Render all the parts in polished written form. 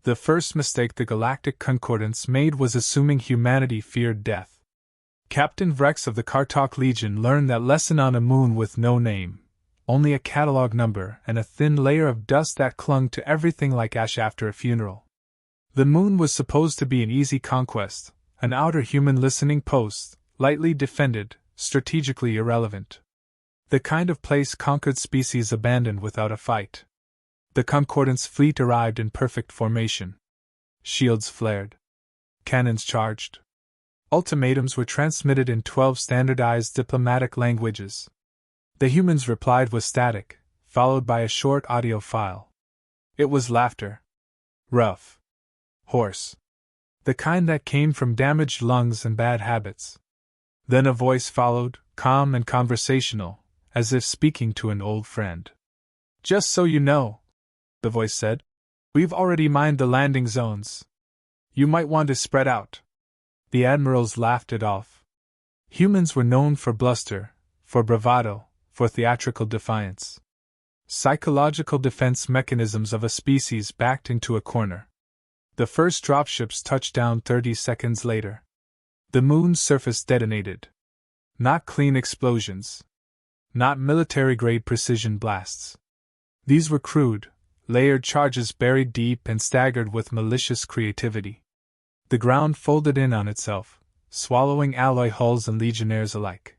The first mistake the Galactic Concordance made was assuming humanity feared death. Captain Vrex of the Kartok Legion learned that lesson on a moon with no name, only a catalog number and a thin layer of dust that clung to everything like ash after a funeral. The moon was supposed to be an easy conquest, an outer human listening post, lightly defended, strategically irrelevant. The kind of place conquered species abandoned without a fight. The Concordance fleet arrived in perfect formation. Shields flared. Cannons charged. Ultimatums were transmitted in 12 standardized diplomatic languages. The humans replied with static, followed by a short audio file. It was laughter. Rough. Hoarse. The kind that came from damaged lungs and bad habits. Then a voice followed, calm and conversational, as if speaking to an old friend. "Just so you know," the voice said, "we've already mined the landing zones. You might want to spread out." The admirals laughed it off. Humans were known for bluster, for bravado, for theatrical defiance. Psychological defense mechanisms of a species backed into a corner. The first dropships touched down 30 seconds later. The moon's surface detonated. Not clean explosions. Not military-grade precision blasts. These were crude, layered charges buried deep and staggered with malicious creativity. The ground folded in on itself, swallowing alloy hulls and legionnaires alike.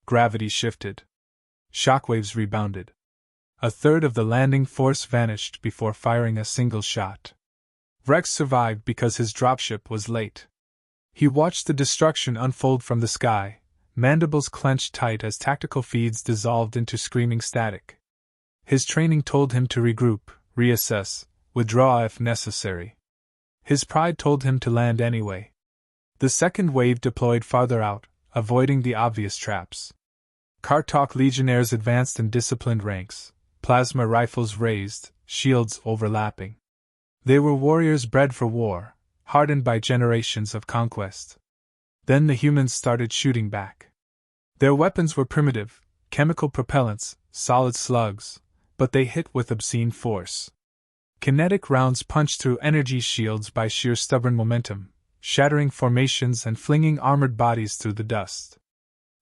Gravity shifted. Shockwaves rebounded. A third of the landing force vanished before firing a single shot. Vrex survived because his dropship was late. He watched the destruction unfold from the sky, mandibles clenched tight as tactical feeds dissolved into screaming static. His training told him to regroup, reassess, withdraw if necessary. His pride told him to land anyway. The second wave deployed farther out, avoiding the obvious traps. Kartok legionnaires advanced in disciplined ranks, plasma rifles raised, shields overlapping. They were warriors bred for war, hardened by generations of conquest. Then the humans started shooting back. Their weapons were primitive, chemical propellants, solid slugs, but they hit with obscene force. Kinetic rounds punched through energy shields by sheer stubborn momentum, shattering formations and flinging armored bodies through the dust.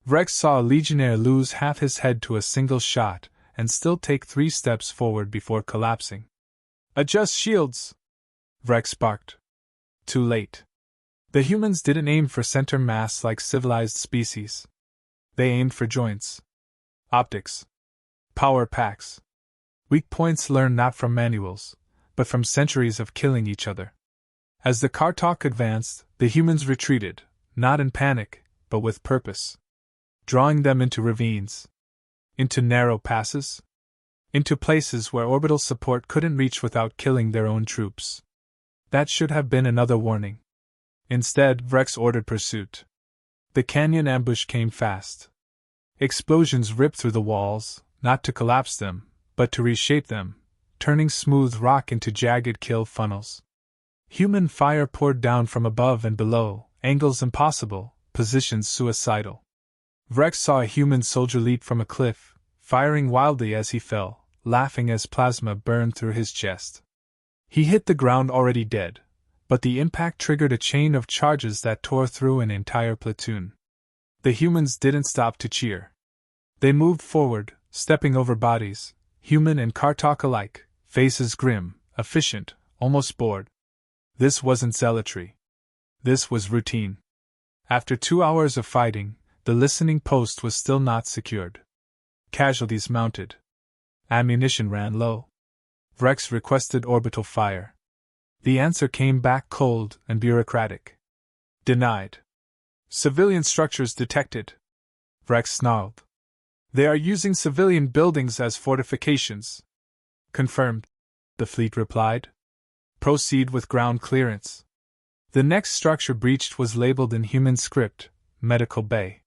Vrex saw a legionnaire lose half his head to a single shot and still take 3 steps forward before collapsing. "Adjust shields!" Vrex barked. Too late. The humans didn't aim for center mass like civilized species. They aimed for joints. Optics. Power packs. Weak points learned not from manuals, but from centuries of killing each other. As the Kartok advanced, the humans retreated, not in panic, but with purpose. Drawing them into ravines. Into narrow passes. Into places where orbital support couldn't reach without killing their own troops. That should have been another warning. Instead, Vrex ordered pursuit. The canyon ambush came fast. Explosions ripped through the walls, not to collapse them, but to reshape them, turning smooth rock into jagged kill funnels. Human fire poured down from above and below, angles impossible, positions suicidal. Vrex saw a human soldier leap from a cliff, firing wildly as he fell, laughing as plasma burned through his chest. He hit the ground already dead, but the impact triggered a chain of charges that tore through an entire platoon. The humans didn't stop to cheer. They moved forward, stepping over bodies, human and Kartok alike, faces grim, efficient, almost bored. This wasn't zealotry. This was routine. After 2 hours of fighting, the listening post was still not secured. Casualties mounted. Ammunition ran low. Vrex requested orbital fire. The answer came back cold and bureaucratic. Denied. Civilian structures detected. Vrex snarled. They are using civilian buildings as fortifications. Confirmed, the fleet replied. Proceed with ground clearance. The next structure breached was labeled in human script, Medical Bay.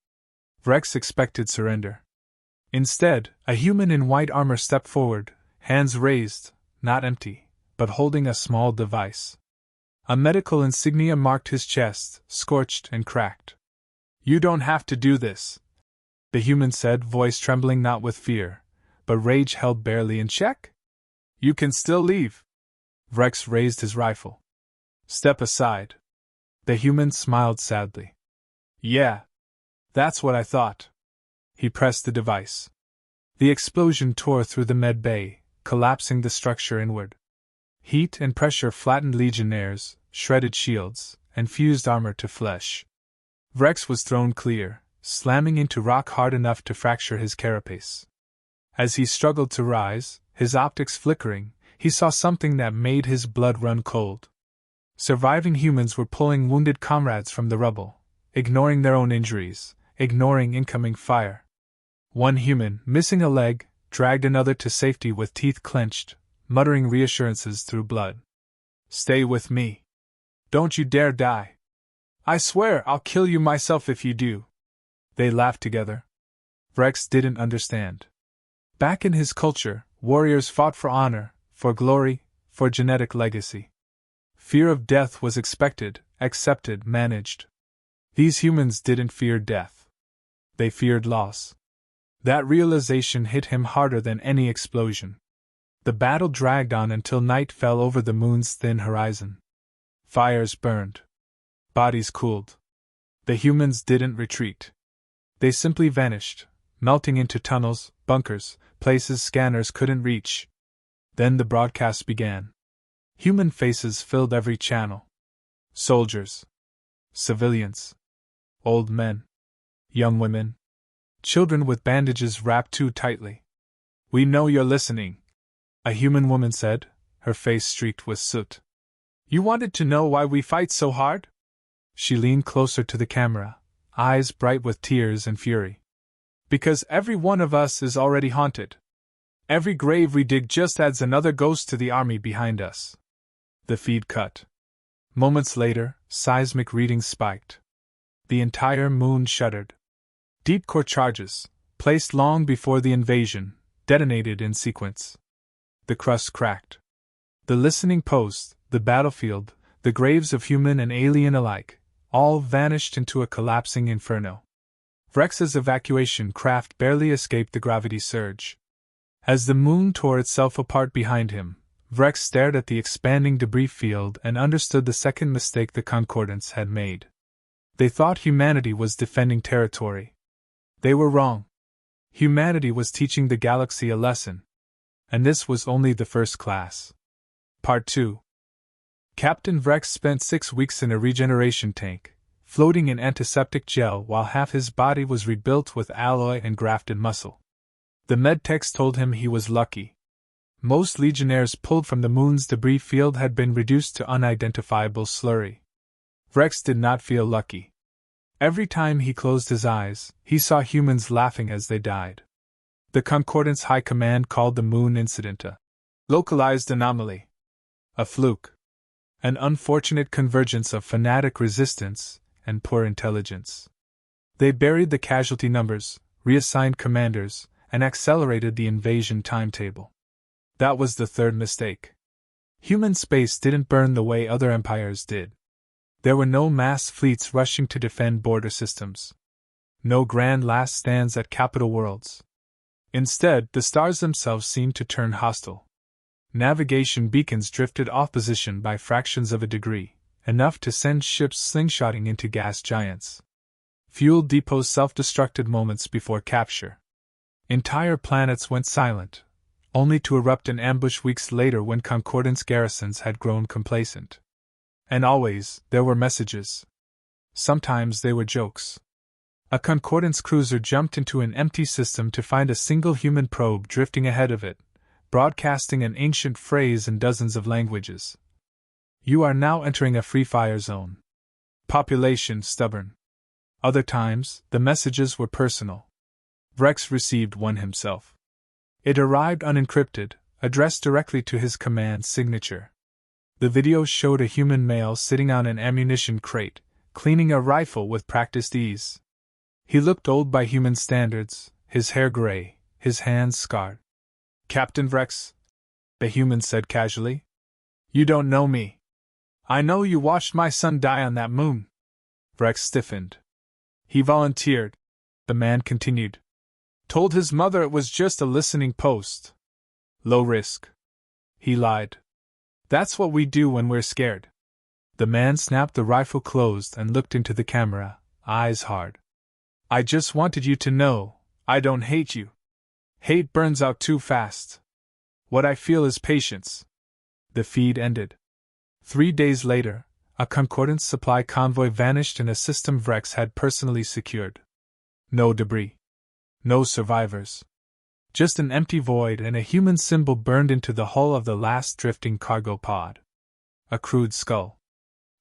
Vrex expected surrender. Instead, a human in white armor stepped forward, hands raised, not empty, but holding a small device. A medical insignia marked his chest, scorched and cracked. "You don't have to do this," the human said, voice trembling not with fear, but rage held barely in check. "You can still leave." Rex raised his rifle. Step aside. The human smiled sadly. Yeah. That's what I thought. He pressed the device. The explosion tore through the med bay, collapsing the structure inward. Heat and pressure flattened Legionnaires, shredded shields, and fused armor to flesh. Rex was thrown clear, slamming into rock hard enough to fracture his carapace. As he struggled to rise, his optics flickering, he saw something that made his blood run cold. Surviving humans were pulling wounded comrades from the rubble, ignoring their own injuries, ignoring incoming fire. One human, missing a leg, dragged another to safety with teeth clenched, muttering reassurances through blood. Stay with me. Don't you dare die. I swear I'll kill you myself if you do. They laughed together. Rex didn't understand. Back in his culture, warriors fought for honor, for glory, for genetic legacy. Fear of death was expected, accepted, managed. These humans didn't fear death. They feared loss. That realization hit him harder than any explosion. The battle dragged on until night fell over the moon's thin horizon. Fires burned. Bodies cooled. The humans didn't retreat. They simply vanished, melting into tunnels, bunkers, places scanners couldn't reach. Then the broadcast began. Human faces filled every channel. Soldiers. Civilians. Old men. Young women. Children with bandages wrapped too tightly. We know you're listening, a human woman said, her face streaked with soot. You wanted to know why we fight so hard? She leaned closer to the camera, eyes bright with tears and fury. Because every one of us is already haunted. Every grave we dig just adds another ghost to the army behind us. The feed cut. Moments later, seismic readings spiked. The entire moon shuddered. Deep core charges, placed long before the invasion, detonated in sequence. The crust cracked. The listening post, the battlefield, the graves of human and alien alike, all vanished into a collapsing inferno. Rex's evacuation craft barely escaped the gravity surge. As the moon tore itself apart behind him, Rex stared at the expanding debris field and understood the second mistake the Concordants had made. They thought humanity was defending territory. They were wrong. Humanity was teaching the galaxy a lesson. And this was only the first class. Part 2. Captain Rex spent 6 weeks in a regeneration tank, floating in antiseptic gel while half his body was rebuilt with alloy and grafted muscle. The medtechs told him he was lucky. Most Legionnaires pulled from the moon's debris field had been reduced to unidentifiable slurry. Rex did not feel lucky. Every time he closed his eyes, he saw humans laughing as they died. The Concordance High Command called the moon incident a localized anomaly, a fluke, an unfortunate convergence of fanatic resistance and poor intelligence. They buried the casualty numbers, reassigned commanders, and accelerated the invasion timetable. That was the third mistake. Human space didn't burn the way other empires did. There were no mass fleets rushing to defend border systems. No grand last stands at capital worlds. Instead, the stars themselves seemed to turn hostile. Navigation beacons drifted off position by fractions of a degree, enough to send ships slingshotting into gas giants. Fuel depots self-destructed moments before capture. Entire planets went silent, only to erupt in ambush weeks later when Concordance garrisons had grown complacent. And always, there were messages. Sometimes they were jokes. A Concordance cruiser jumped into an empty system to find a single human probe drifting ahead of it, broadcasting an ancient phrase in dozens of languages. You are now entering a free-fire zone. Population stubborn. Other times, the messages were personal. Rex received one himself. It arrived unencrypted, addressed directly to his command signature. The video showed a human male sitting on an ammunition crate, cleaning a rifle with practiced ease. He looked old by human standards, his hair gray, his hands scarred. Captain Rex, the human said casually. You don't know me. I know you watched my son die on that moon. Rex stiffened. He volunteered, the man continued. Told his mother it was just a listening post. Low risk. He lied. That's what we do when we're scared. The man snapped the rifle closed and looked into the camera, eyes hard. I just wanted you to know, I don't hate you. Hate burns out too fast. What I feel is patience. The feed ended. 3 days later, a Concordance supply convoy vanished in a system Vrex had personally secured. No debris. No survivors. Just an empty void and a human symbol burned into the hull of the last drifting cargo pod. A crude skull.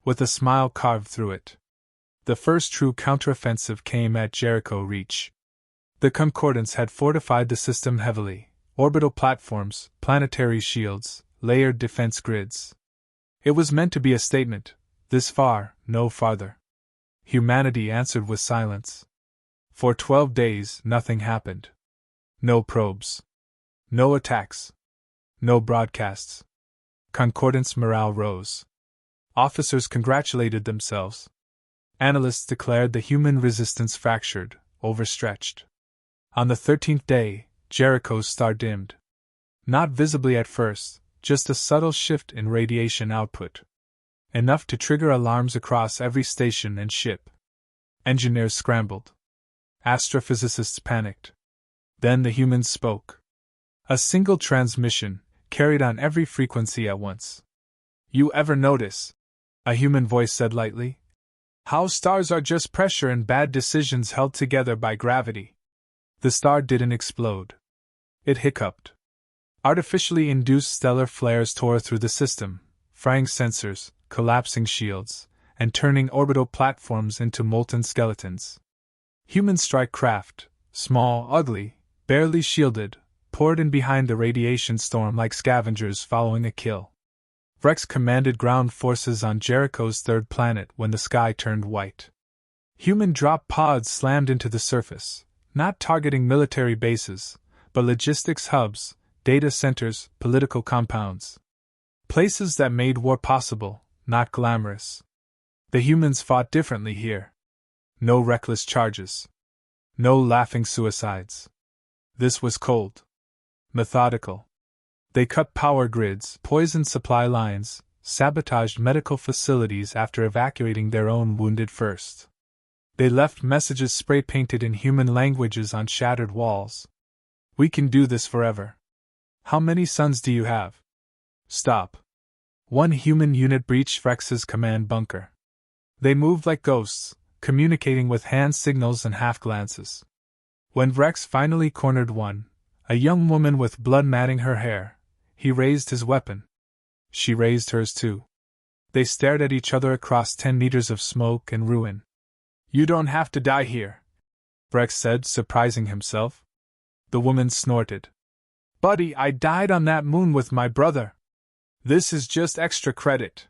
With a smile carved through it. The first true counteroffensive came at Jericho Reach. The Concordance had fortified the system heavily: orbital platforms, planetary shields, layered defense grids. It was meant to be a statement: this far, no farther. Humanity answered with silence. For 12 days, nothing happened. No probes. No attacks. No broadcasts. Concordance morale rose. Officers congratulated themselves. Analysts declared the human resistance fractured, overstretched. On the 13th day, Jericho's star dimmed. Not visibly at first, just a subtle shift in radiation output. Enough to trigger alarms across every station and ship. Engineers scrambled. Astrophysicists panicked. Then the humans spoke. A single transmission, carried on every frequency at once. You ever notice, a human voice said lightly, how stars are just pressure and bad decisions held together by gravity? The star didn't explode. It hiccuped. Artificially induced stellar flares tore through the system, frying sensors, collapsing shields, and turning orbital platforms into molten skeletons. Human strike craft, small, ugly, barely shielded, poured in behind the radiation storm like scavengers following a kill. Vrex commanded ground forces on Jericho's third planet when the sky turned white. Human drop pods slammed into the surface, not targeting military bases, but logistics hubs, data centers, political compounds. Places that made war possible, not glamorous. The humans fought differently here. No reckless charges. No laughing suicides. This was cold. Methodical. They cut power grids, poisoned supply lines, sabotaged medical facilities after evacuating their own wounded first. They left messages spray-painted in human languages on shattered walls. We can do this forever. How many sons do you have? Stop. One human unit breached Vrex's command bunker. They moved like ghosts, communicating with hand signals and half-glances. When Vrex finally cornered one, a young woman with blood matting her hair, he raised his weapon. She raised hers too. They stared at each other across 10 meters of smoke and ruin. You don't have to die here, Vrex said, surprising himself. The woman snorted. Buddy, I died on that moon with my brother. This is just extra credit.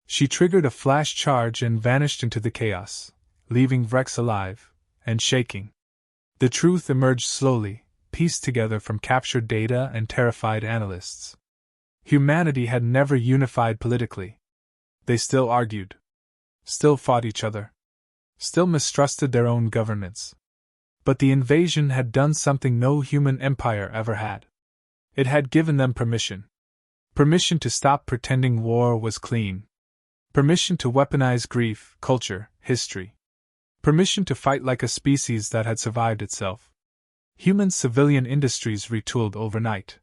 She triggered a flash charge and vanished into the chaos, leaving Vrex alive and shaking. The truth emerged slowly, pieced together from captured data and terrified analysts. Humanity had never unified politically. They still argued. Still fought each other. Still mistrusted their own governments. But the invasion had done something no human empire ever had. It had given them permission. Permission to stop pretending war was clean. Permission to weaponize grief, culture, history. Permission to fight like a species that had survived itself. Human civilian industries retooled overnight.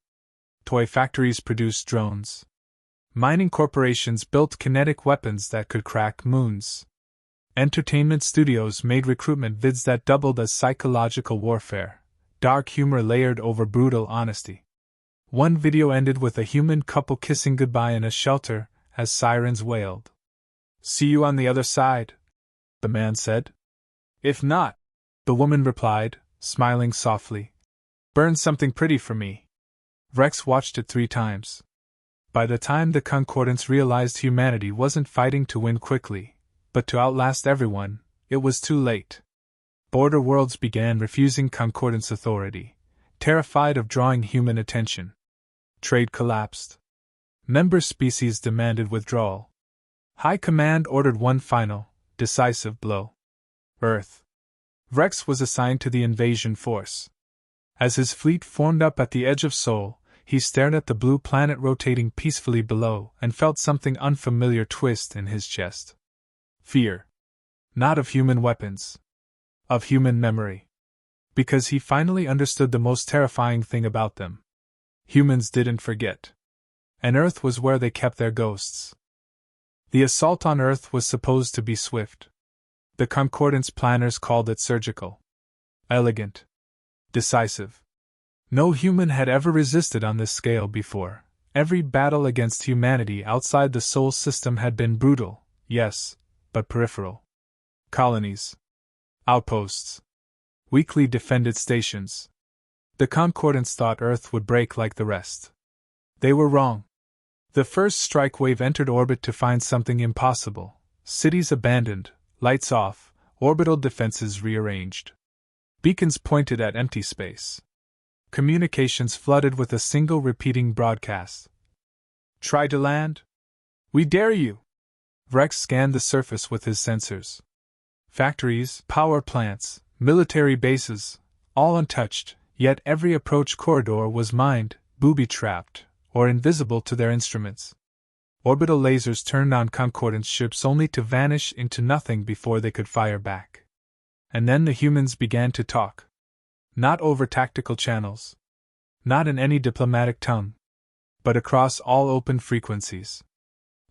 Toy factories produced drones. Mining corporations built kinetic weapons that could crack moons. Entertainment studios made recruitment vids that doubled as psychological warfare, dark humor layered over brutal honesty. One video ended with a human couple kissing goodbye in a shelter as sirens wailed. See you on the other side, the man said. If not, the woman replied, smiling softly, burn something pretty for me. Vrex watched it 3 times. By the time the Concordance realized humanity wasn't fighting to win quickly, but to outlast everyone, it was too late. Border worlds began refusing Concordance authority, terrified of drawing human attention. Trade collapsed. Member species demanded withdrawal. High Command ordered one final, decisive blow. Earth. Vrex was assigned to the invasion force. As his fleet formed up at the edge of Sol, he stared at the blue planet rotating peacefully below and felt something unfamiliar twist in his chest. Fear. Not of human weapons. Of human memory. Because he finally understood the most terrifying thing about them. Humans didn't forget. And Earth was where they kept their ghosts. The assault on Earth was supposed to be swift. The Concordance planners called it surgical. Elegant. Decisive. No human had ever resisted on this scale before. Every battle against humanity outside the Sol system had been brutal, yes, but peripheral. Colonies. Outposts. Weakly defended stations. The Concordance thought Earth would break like the rest. They were wrong. The first strike wave entered orbit to find something impossible. Cities abandoned, lights off, orbital defenses rearranged. Beacons pointed at empty space. Communications flooded with a single repeating broadcast. Try to land? We dare you! Vrex scanned the surface with his sensors. Factories, power plants, military bases, all untouched, yet every approach corridor was mined, booby-trapped, or invisible to their instruments. Orbital lasers turned on Concordance ships only to vanish into nothing before they could fire back. And then the humans began to talk. Not over tactical channels. Not in any diplomatic tongue. But across all open frequencies.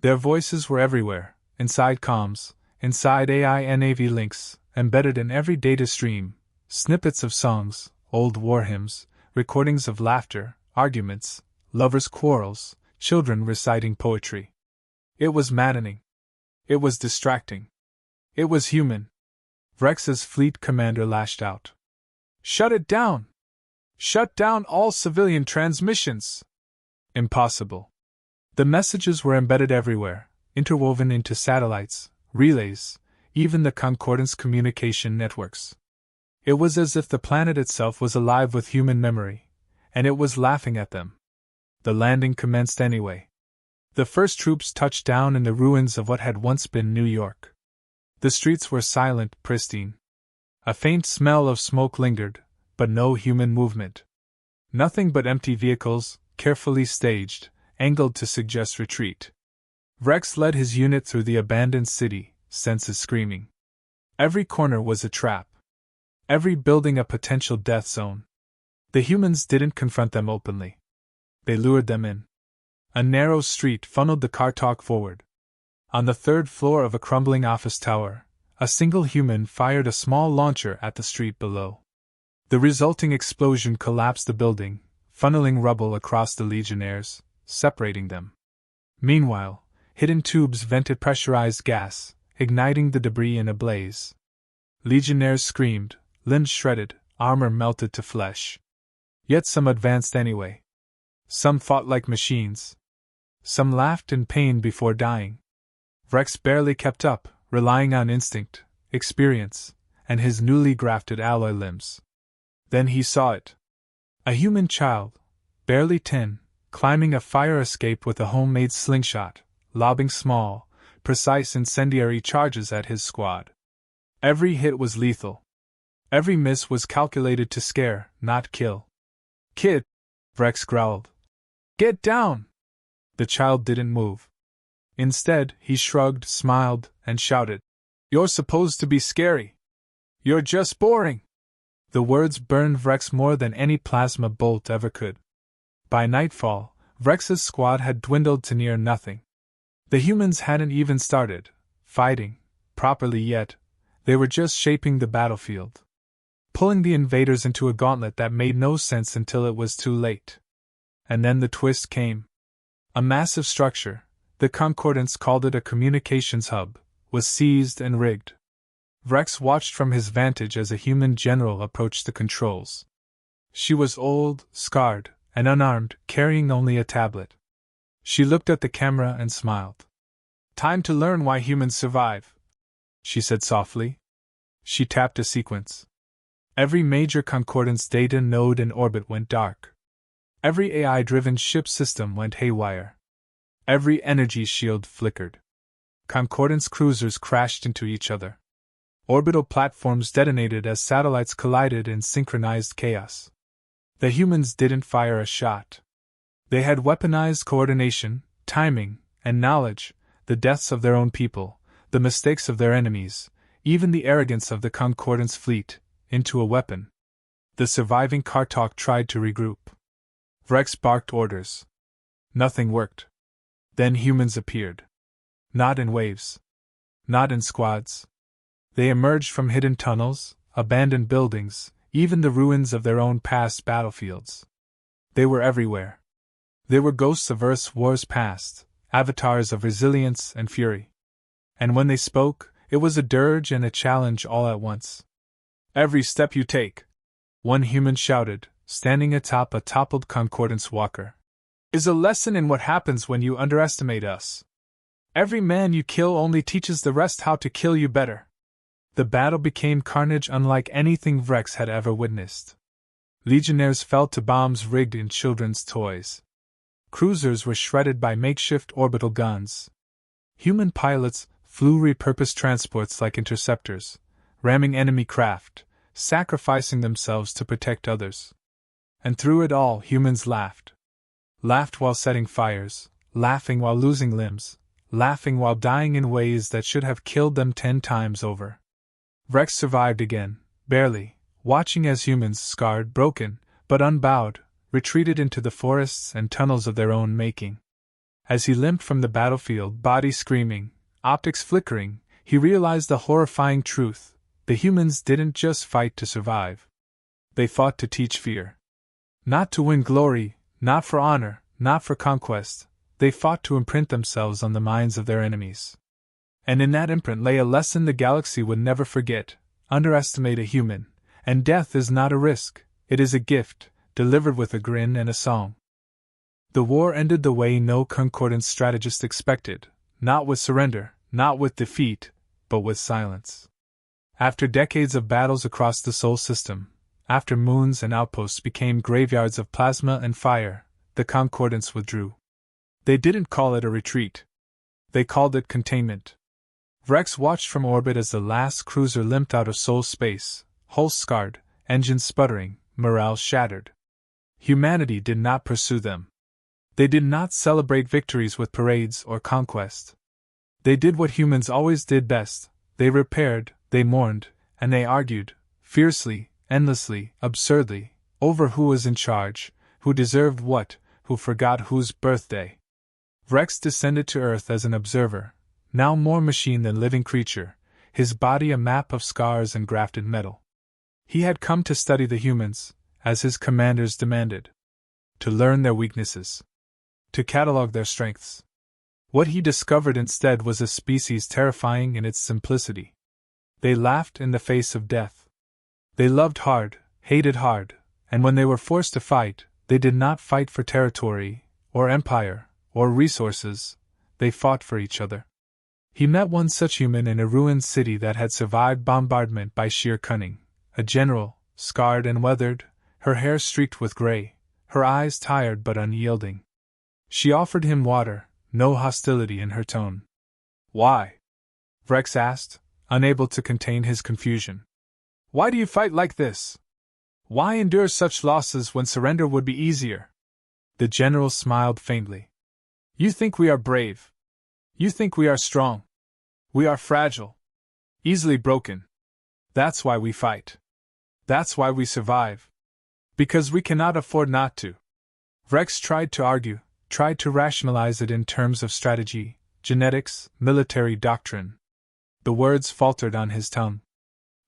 Their voices were everywhere, inside comms, inside AI and AV links, embedded in every data stream, snippets of songs, old war hymns, recordings of laughter, arguments, lovers' quarrels, children reciting poetry. It was maddening. It was distracting. It was human. Vrex's fleet commander lashed out. Shut it down! Shut down all civilian transmissions! Impossible. The messages were embedded everywhere, interwoven into satellites, relays, even the Concordance communication networks. It was as if the planet itself was alive with human memory, and it was laughing at them. The landing commenced anyway. The first troops touched down in the ruins of what had once been New York. The streets were silent, pristine. A faint smell of smoke lingered, but no human movement. Nothing but empty vehicles, carefully staged, angled to suggest retreat. Vrex led his unit through the abandoned city, senses screaming. Every corner was a trap. Every building a potential death zone. The humans didn't confront them openly. They lured them in. A narrow street funneled the car talk forward. On the third floor of a crumbling office tower, a single human fired a small launcher at the street below. The resulting explosion collapsed the building, funneling rubble across the legionnaires, separating them. Meanwhile, hidden tubes vented pressurized gas, igniting the debris in a blaze. Legionnaires screamed, limbs shredded, armor melted to flesh. Yet some advanced anyway. Some fought like machines. Some laughed in pain before dying. Vrex barely kept up, relying on instinct, experience, and his newly grafted alloy limbs. Then he saw it. A human child, barely 10, climbing a fire escape with a homemade slingshot, lobbing small, precise incendiary charges at his squad. Every hit was lethal. Every miss was calculated to scare, not kill. Kid! Vrex growled. Get down! The child didn't move. Instead, he shrugged, smiled, and shouted, You're supposed to be scary. You're just boring. The words burned Vrex more than any plasma bolt ever could. By nightfall, Vrex's squad had dwindled to near nothing. The humans hadn't even started fighting properly yet, they were just shaping the battlefield. Pulling the invaders into a gauntlet that made no sense until it was too late. And then the twist came. A massive structure, the Concordance called it a communications hub, was seized and rigged. Vrex watched from his vantage as a human general approached the controls. She was old, scarred, and unarmed, carrying only a tablet. She looked at the camera and smiled. Time to learn why humans survive, she said softly. She tapped a sequence. Every major Concordance data node in orbit went dark. Every AI-driven ship system went haywire. Every energy shield flickered. Concordance cruisers crashed into each other. Orbital platforms detonated as satellites collided in synchronized chaos. The humans didn't fire a shot. They had weaponized coordination, timing, and knowledge, the deaths of their own people, the mistakes of their enemies, even the arrogance of the Concordance fleet, into a weapon. The surviving Kartok tried to regroup. Vrex barked orders. Nothing worked. Then humans appeared. Not in waves. Not in squads. They emerged from hidden tunnels, abandoned buildings, even the ruins of their own past battlefields. They were everywhere. They were ghosts of Earth's wars past, avatars of resilience and fury. And when they spoke, it was a dirge and a challenge all at once. "Every step you take," one human shouted, standing atop a toppled Concordance walker, "is a lesson in what happens when you underestimate us. Every man you kill only teaches the rest how to kill you better." The battle became carnage unlike anything Vrex had ever witnessed. Legionnaires fell to bombs rigged in children's toys. Cruisers were shredded by makeshift orbital guns. Human pilots flew repurposed transports like interceptors, ramming enemy craft, sacrificing themselves to protect others. And through it all, humans laughed. Laughed while setting fires, laughing while losing limbs, laughing while dying in ways that should have killed them 10 times over. Vrex survived again, barely, watching as humans, scarred, broken, but unbowed, retreated into the forests and tunnels of their own making. As he limped from the battlefield, body screaming, optics flickering, he realized the horrifying truth: the humans didn't just fight to survive. They fought to teach fear. Not to win glory, not for honor, not for conquest, they fought to imprint themselves on the minds of their enemies. And in that imprint lay a lesson the galaxy would never forget: underestimate a human, and death is not a risk, it is a gift, delivered with a grin and a song. The war ended the way no Concordance strategist expected, not with surrender, not with defeat, but with silence. After decades of battles across the Sol system, after moons and outposts became graveyards of plasma and fire, the Concordance withdrew. They didn't call it a retreat. They called it containment. Vrex watched from orbit as the last cruiser limped out of Sol space, hull scarred, engines sputtering, morale shattered. Humanity did not pursue them. They did not celebrate victories with parades or conquest. They did what humans always did best: they repaired, they mourned, and they argued, fiercely, endlessly, absurdly, over who was in charge, who deserved what, who forgot whose birthday. Vrex descended to Earth as an observer, now more machine than living creature, his body a map of scars and grafted metal. He had come to study the humans, as his commanders demanded. To learn their weaknesses. To catalog their strengths. What he discovered instead was a species terrifying in its simplicity. They laughed in the face of death. They loved hard, hated hard, and when they were forced to fight, they did not fight for territory, or empire, or resources, they fought for each other. He met one such human in a ruined city that had survived bombardment by sheer cunning, a general, scarred and weathered, her hair streaked with gray, her eyes tired but unyielding. She offered him water, no hostility in her tone. "Why?" Vrex asked, unable to contain his confusion. "Why do you fight like this? Why endure such losses when surrender would be easier?" The general smiled faintly. "You think we are brave. You think we are strong. We are fragile. Easily broken. That's why we fight. That's why we survive. Because we cannot afford not to." Vrex tried to argue, tried to rationalize it in terms of strategy, genetics, military doctrine. The words faltered on his tongue.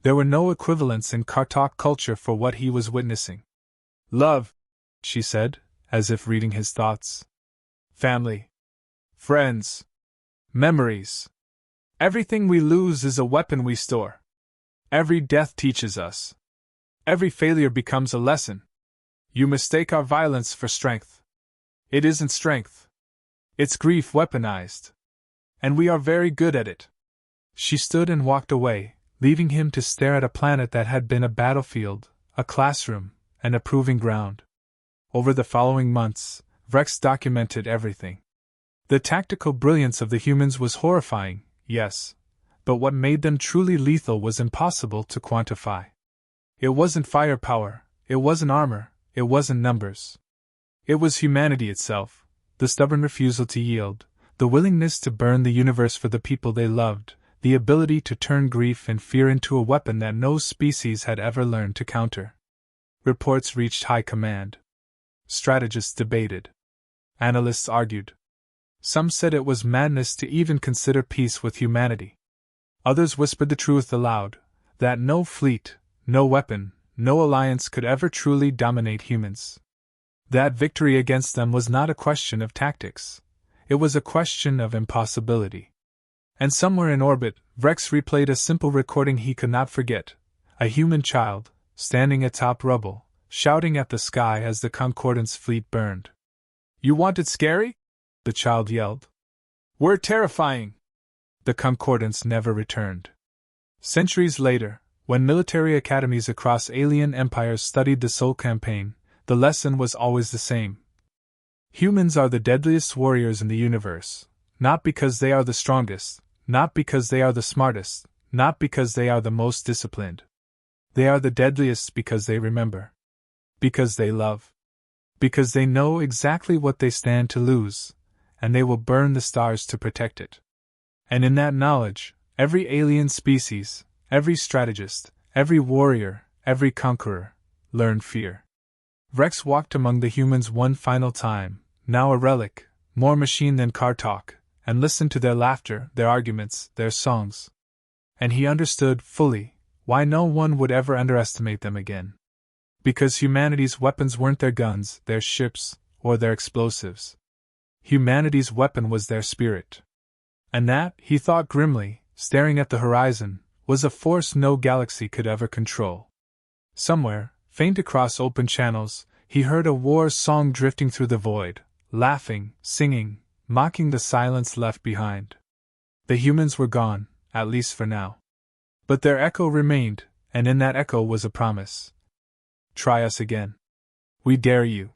There were no equivalents in Kartok culture for what he was witnessing. "Love," she said, as if reading his thoughts. "Family. Friends. Memories. Everything we lose is a weapon we store. Every death teaches us. Every failure becomes a lesson. You mistake our violence for strength. It isn't strength. It's grief weaponized. And we are very good at it." She stood and walked away, leaving him to stare at a planet that had been a battlefield, a classroom, and a proving ground. Over the following months, Vrex documented everything. The tactical brilliance of the humans was horrifying, yes, but what made them truly lethal was impossible to quantify. It wasn't firepower, it wasn't armor, it wasn't numbers. It was humanity itself, the stubborn refusal to yield, the willingness to burn the universe for the people they loved, the ability to turn grief and fear into a weapon that no species had ever learned to counter. Reports reached high command. Strategists debated. Analysts argued. Some said it was madness to even consider peace with humanity. Others whispered the truth aloud, that no fleet, no weapon, no alliance could ever truly dominate humans. That victory against them was not a question of tactics. It was a question of impossibility. And somewhere in orbit, Vrex replayed a simple recording he could not forget. A human child, standing atop rubble, shouting at the sky as the Concordance fleet burned. "You want it scary?" the child yelled. "We're terrifying!" The Concordance never returned. Centuries later, when military academies across alien empires studied the Soul Campaign, the lesson was always the same. Humans are the deadliest warriors in the universe, not because they are the strongest, not because they are the smartest, not because they are the most disciplined. They are the deadliest because they remember. Because they love. Because they know exactly what they stand to lose, and they will burn the stars to protect it. And in that knowledge, every alien species, every strategist, every warrior, every conqueror, learned fear. Vrex walked among the humans one final time, now a relic, more machine than car talk, and listened to their laughter, their arguments, their songs. And he understood, fully, why no one would ever underestimate them again. Because humanity's weapons weren't their guns, their ships, or their explosives. Humanity's weapon was their spirit. And that, he thought grimly, staring at the horizon, was a force no galaxy could ever control. Somewhere, faint across open channels, he heard a war song drifting through the void, laughing, singing, mocking the silence left behind. The humans were gone, at least for now. But their echo remained, and in that echo was a promise. Try us again. We dare you.